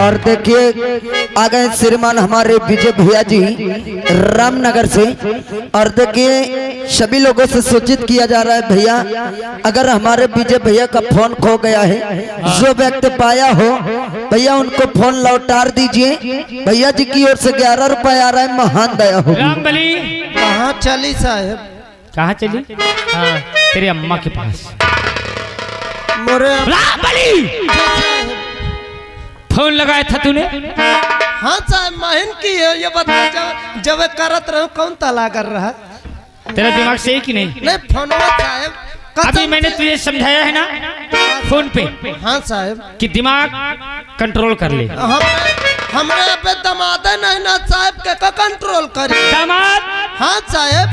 और देखिए आ गए श्रीमान हमारे विजय भैया जी रामनगर से। और देखिए सभी लोगों से सूचित किया जा रहा है भैया, अगर हमारे विजय भैया का फोन खो गया है, जो व्यक्ति पाया हो भैया उनको फोन लौटा दीजिए। भैया जी की ओर से 11 रुपए आ रहा है, महान दया हो। रामबली कहाँ चली साहब? कहाँ चली? हाँ तेरी अम्मा के पास। मोरे रामबली फोन लगाया था तूने? हाँ साहब महन की है ये बता। जब करत रहो कौन तला कर रहा? तेरा दिमाग सही कि नहीं? नहीं फोनवा साहब अभी मैंने तुझे समझाया है ना फोन पे। हाँ साहब कि दिमाग कंट्रोल कर ले। हमरे पे दमाद नहीं ना साहब के का कंट्रोल करी दामाद? हाँ साहब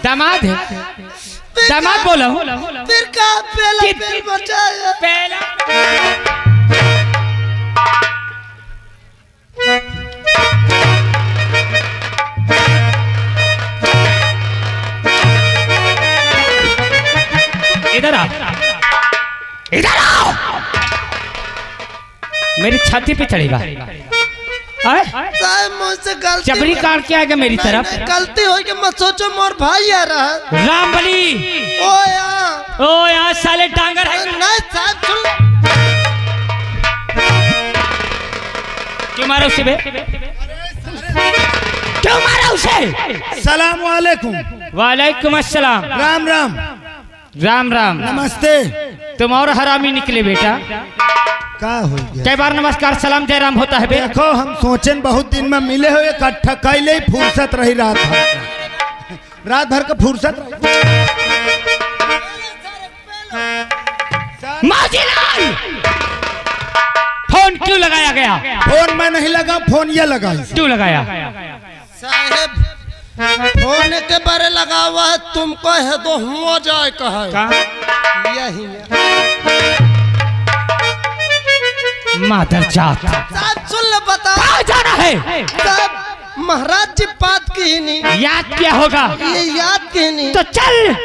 दामाद है? दामाद बोला फिर का पहला पेल बचाया पहला। इधर आओ, इधर आओ। मेरी छाती पे चढ़ेगा? साहब मुझसे गलती जबरी काट के आएगा मेरी तरफ? गलती हो गई मत सोचो, मोर भाई आ रहा है। रामबली ओ यहाँ साले डांगर है। नहीं साहब सुन। क्यों मारा उसे बे? क्यों मारा उसे? सलाम वालेकुम। वालेकुम अस्सलाम। राम राम। राम राम। नमस्ते। तुम और हरामी निकले बेटा। का हो गया? कई बार नमस्कार सलाम जय राम होता है बे। देखो हम सोचें बहुत दिन में मिले हो, इकट्ठा कैले ही फुर्सत रही रात भर का फुर्सत। माजीलाल फोन क्यों लगाया गया? फोन में नहीं लगा, फोन ये लगा। क्यों लगाया? साहब फोन के बारे लगा हुआ है, तुमको है तो हुआ जाए कहा यही मादर जात। साहब सुन ले बता। कहाँ जाना है? साहब महाराज जी बात की नहीं याद क्या होगा? ये याद की नहीं तो चल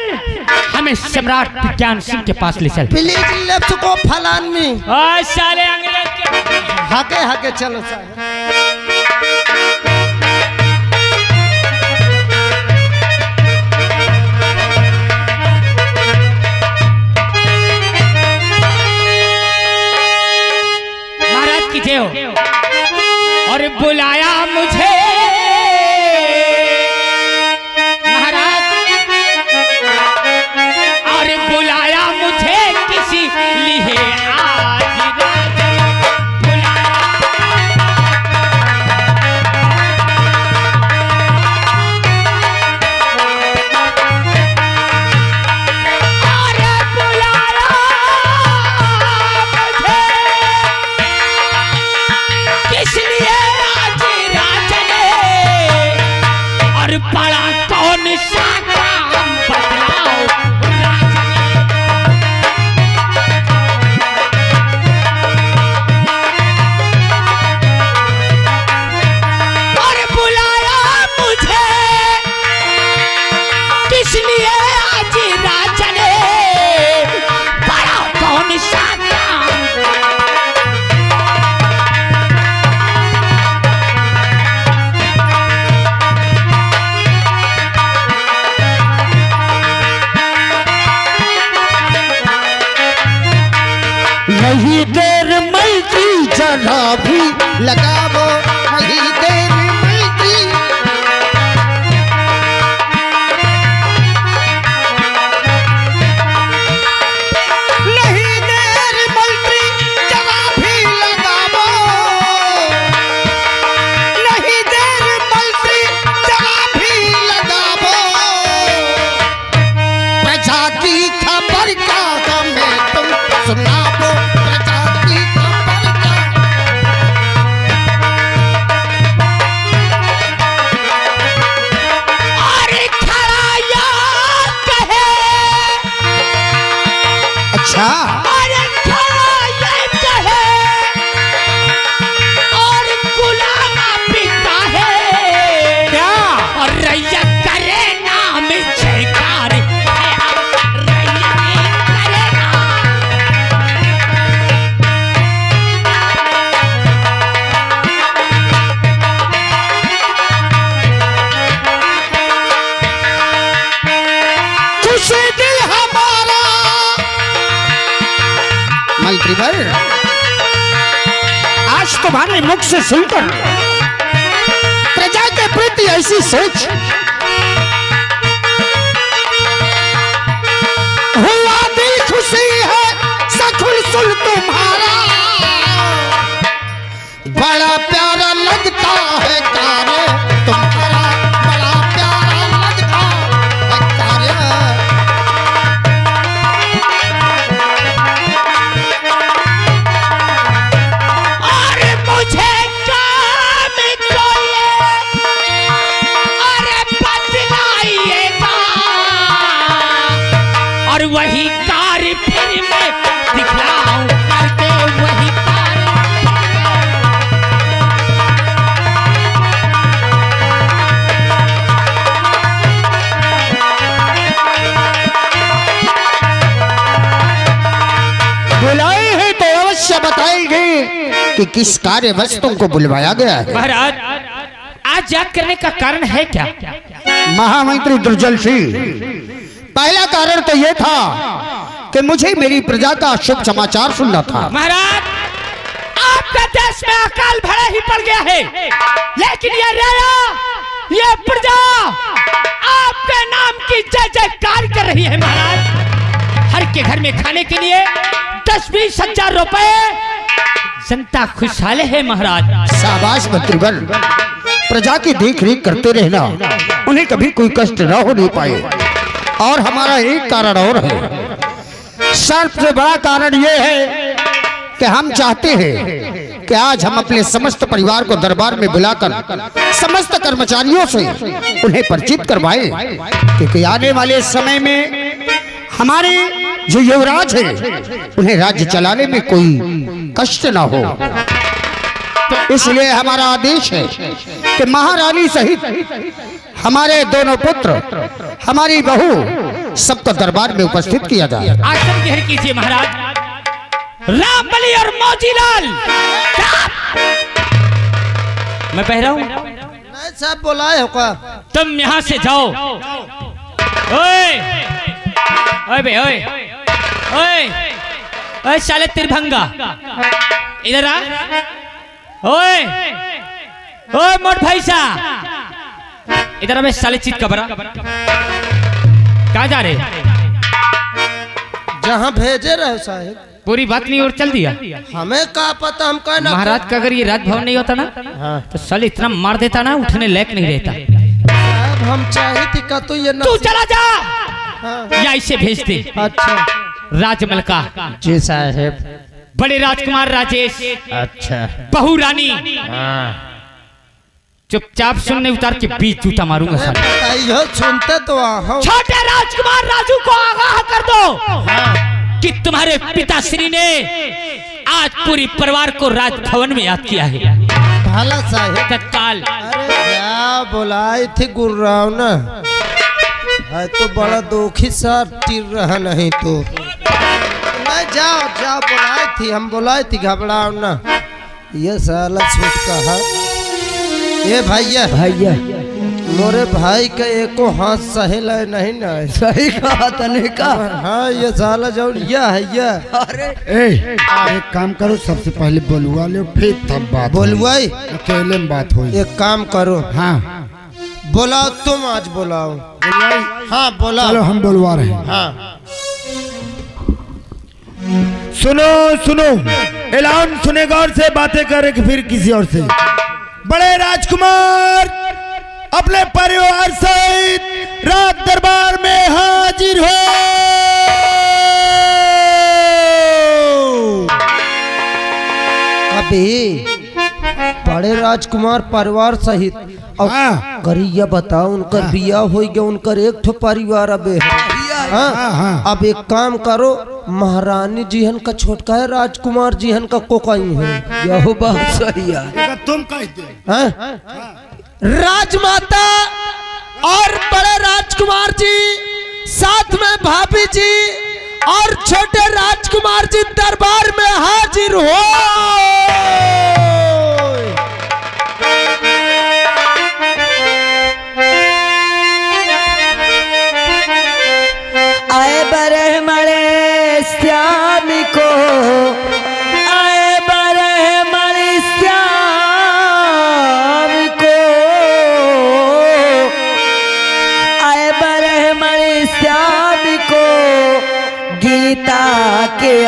हमें सम्राट विज्ञान सिंह के पास ले चल। प्लीज लेफ्ट को फलान में ओए साले अंग्रेज के हाके हाके चलो साहब। और बुलाया मुझे महाराज, और बुलाया मुझे किसी लिए आज बुलाया। और बुलाया मुझे किस लिए आज राजा ने, और बड़ा कौन सा काम बतलाओ राजा ने। और बुलाया मुझे किस लिए आज राजा ने, बड़ा कौन सा काम। नहीं देर मलती जरा भी लगावो, नहीं देर मलती। नहीं देर मलती जरा भी लगावो, नहीं देर मलती जरा भी लगावो। प्रजा की खबर का हमें तुम सुनावो, प्रजा की खबर का। और खड़ा या कहे, अच्छा और खड़ा ये कहे, और गुलाम पिता है, मंत्रीवर, आज तुम्हारे मुख से सुनकर प्रजा के प्रति ऐसी सोच हुआ, दिल खुशी है सखुल सुल तुम्हारा, बड़ा प्यारा लगता है कार्य तुम्हारा, बड़ा प्यारा लगता है कार्य। अरे मुझे काम चाहिए, अरे बतलाइएगा, और वही कार्य फिर मैं दिखलाऊं करके, वही कार्य। बुलाए हैं तो अवश्य बताएंगे कि किस कार्यवश तुमको बुलवाया गया है। महाराज, आज याद करने का कारण है क्या? महामंत्री दुर्जल सिंह, पहला कारण तो यह था कि मुझे मेरी प्रजा का शुभ समाचार सुनना था। महाराज, आपका देश में अकाल भरा ही पड़ गया है, लेकिन ये राजा, ये प्रजा आपके नाम की जय जयकार कर रही है। महाराज, हर के घर में खाने के लिए 10-20 हजार रुपए, जनता खुशहाल है। महाराज, शाबाश मंत्रीवर, प्रजा की देख रेख करते रहना, उन्हें कभी कोई कष्ट न होने पाए। और हमारा एक कारण और है, सबसे बड़ा कारण यह है कि हम चाहते हैं कि आज हम अपने समस्त परिवार को दरबार में बुलाकर समस्त कर्मचारियों से उन्हें परिचित करवाएं, क्योंकि आने वाले समय में हमारे जो युवराज है उन्हें राज्य चलाने में कोई कष्ट ना हो। तो इसलिए हमारा आदेश है कि महारानी सहित हमारे दोनों पुत्र, हमारी बहू, सबको दरबार में उपस्थित किया जाए। आसन ग्रहण कीजिए। महाराज, रामबली और मौजीलाल, मैं बह रहा हूँ, नहीं साहब बुलाए हो का? तुम यहाँ से जाओ। ओए ओए बे, ओए ओए ओए साले तिरभंगा, इधर आ। ओए ओए मोट भाई सा, इधर आ साले चित कबरा, कहाँ जा रहे? जहाँ भेजे रहे साहब। पूरी बात नहीं और चल दिया। हमें का पता, हम कहना महाराज का अगर ये राजभवन नहीं होता ना, हाँ। तो साले इतना मार देता ना, उठने लायक नहीं रहता। साहब हम चाहे थी का तो ये तू चला जा, हाँ। या इसे भेज दे। अच्छा राजमल का जी साहब। बड़े राजकुमार राजेश, अच्छा बहू रानी, चुपचाप सुनने उतार के बीच जूता मारूंगा साले। बताइए, सुनते तो आओ। छोटे राजकुमार राजू को आगाह कर दो कि तुम्हारे पिताश्री ने आज पूरी परिवार को राजभवन में याद किया है। भला साहब, तत्काल। अरे क्या बुलाई थी गुर्राव ना, है तो बड़ा दुखी सा टिर रहा नहीं तो। नहीं जाओ जाओ, बुलाई थी, हम बुलाई थी, घबराओ ना। ये साला छूट का है। ये भैया भैया मोरे भाई का एको हाथ सहेल है नहीं ना। सही कहा तने का। हाँ ये साला जो यह है यह। अरे एक काम करो, सबसे पहले बुलवा लो, फिर तब बात बोलवाई अकेले में बात हो। एक काम करो, हाँ बुलाओ, तुम आज बुलाओ। हाँ बुलाओ। चलो हम बुलवा रहे हैं। हाँ सुनो सुनो, ऐलान सुने गौर से, बातें करे कि फिर किसी और से। बड़े राजकुमार अपने परिवार सहित रात दरबार में हाजिर हो। अबे बड़े राजकुमार परिवार सहित और हाँ। करिया बताओ, उनकर बिया हो गया, उनकर एक ठो परिवार अबे। हाँ। अब एक काम करो, महारानी जीहन का छोटका है, राजकुमार जीहन का कोकाई है। यह बात सही है। तुम कहते हाँ? राजमाता और बड़े राजकुमार जी, साथ में भाभी जी और छोटे राजकुमार जी दरबार में हाजिर हो। आए बरे मरे श्याम को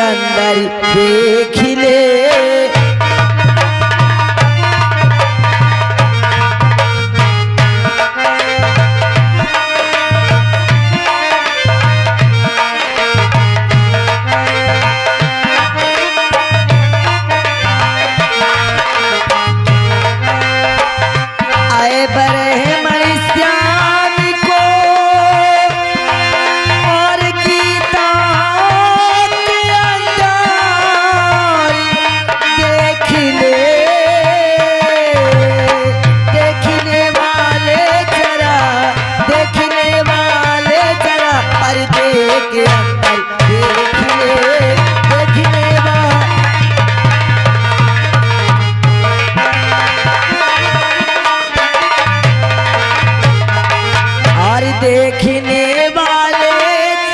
अंदर देख ले। आए बरहे मणिश्याम को और गीता के अंदर देख ले। देखने वाले जरा, देखने वाले जरा पर्दे के अंदर देख ले। देखने वाले और देखने वाले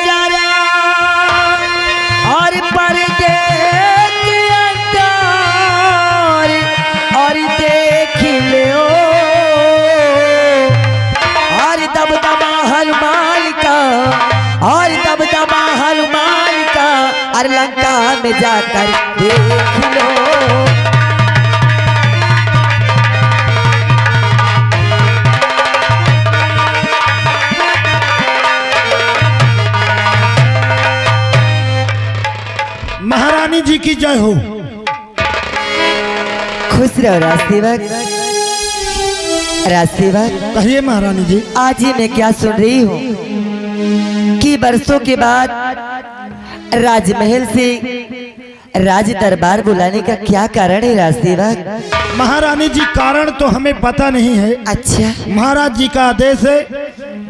जरा और पर्दे के अंदर और देख लो। और दबदबा हनुमान का, और दबदबा हनुमान का, और लंका में जाकर देख लो। महारानी जी की जय हो। खुश रहो राजसेवक। राजसेवक, कहिए महारानी जी। आज ही मैं क्या सुन रही हूँ कि बरसों के बाद राजमहल से राज दरबार बुलाने का क्या कारण है राजसेवक? महारानी जी कारण तो हमें पता नहीं है। अच्छा, महाराज जी का आदेश है,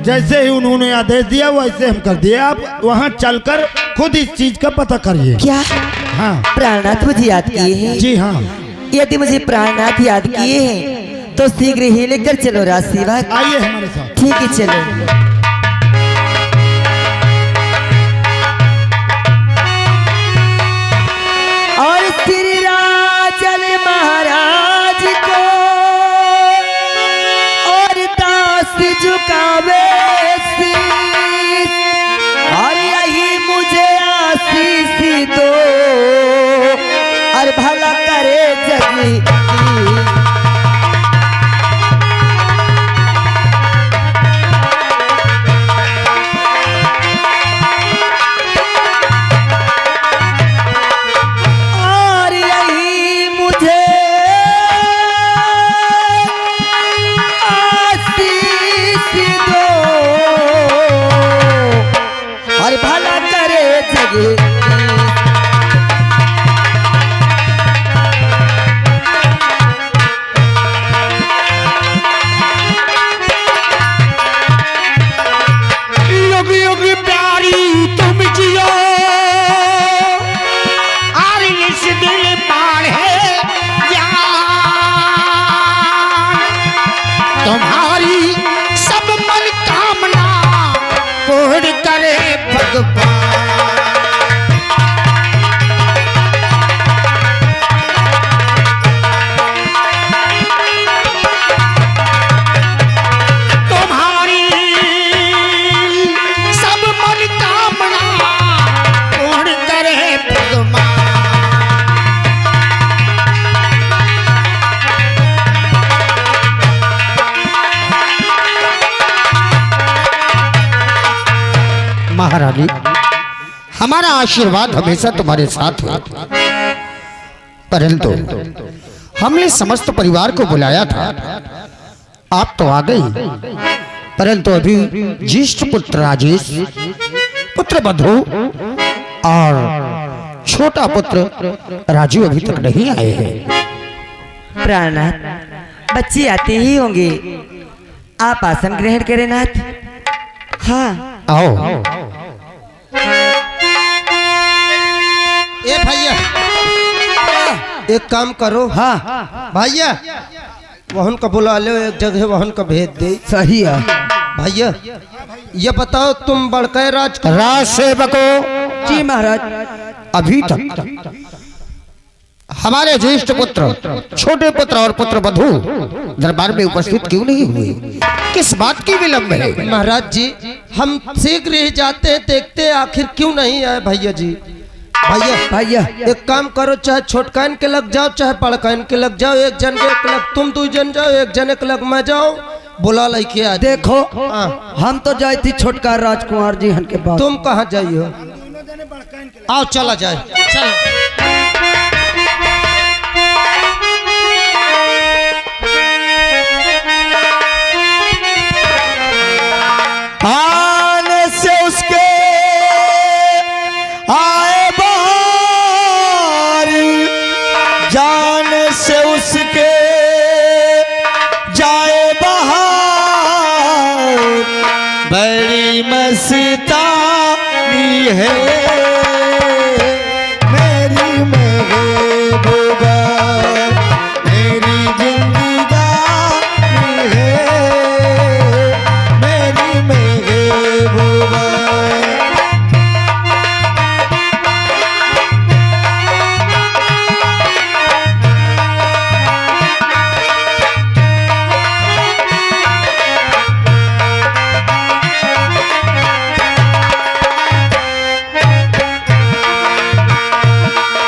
जैसे ही उन्होंने आदेश दिया वैसे हम कर दिए। आप वहाँ चलकर खुद इस चीज का पता करिए। क्या हाँ प्राणनाथ मुझे याद किए हैं? जी हाँ। यदि मुझे प्राणनाथ याद किए हैं तो शीघ्र ही लेकर चलो राजसेवक। आइए हमारे साथ। ठीक है, चलो। और श्री राजन महाराज को और दास झुकावे शीश, और यही मुझे आशीष दो और भला करे जगी। और भला करे जगे। युग युग प्यारी तुम जियो, और इस दिल पार है ज्ञान। तुम्हारी सब मन कामना पूर्ण करे भगवान। तुम्हारी सब मन कामना पूर्ण करे भगवान। महारानी, हमारा आशीर्वाद हमेशा तुम्हारे साथ है, परंतु हमने समस्त परिवार को बुलाया था, आप तो आ गई, परंतु अभी ज्येष्ठ पुत्र राजेश, पुत्र बधु और छोटा पुत्र राजू अभी तक नहीं आए हैं। प्राणनाथ, बच्चे आते ही होंगे, आप आसन ग्रहण करें नाथ। हाँ, आओ। ए भैया, एक काम करो। हाँ भैया, वहन का बुला लो, एक जगह वहन का भेज दे। सही है भैया, ये बताओ तुम बड़के राज सेवको। जी महाराज। अभी तक हमारे ज्येष्ठ पुत्र, छोटे पुत्र और पुत्र बधू दरबार में उपस्थित क्यों नहीं हुए? किस बात की विलंब है? महाराज जी, हम शीघ्र ही जाते देखते आखिर क्यों नहीं आए भैया जी। भैया एक काम करो, चाहे छोटकान के लग जाओ चाहे बड़कान के लग जाओ, एक जन के एक लग तुम 2 जन जाओ, एक जन एक लग मैं जाओ, बुला लइके आ। देखो हाँ। हम तो जाए थी छोटका राजकुमार जी हन के पास। तुम कहाँ जाइयो? आओ चला जाए, चलो। आने से उसके आए बाहर, जाने से उसके जाए बाहर, बड़ी मस्तानी है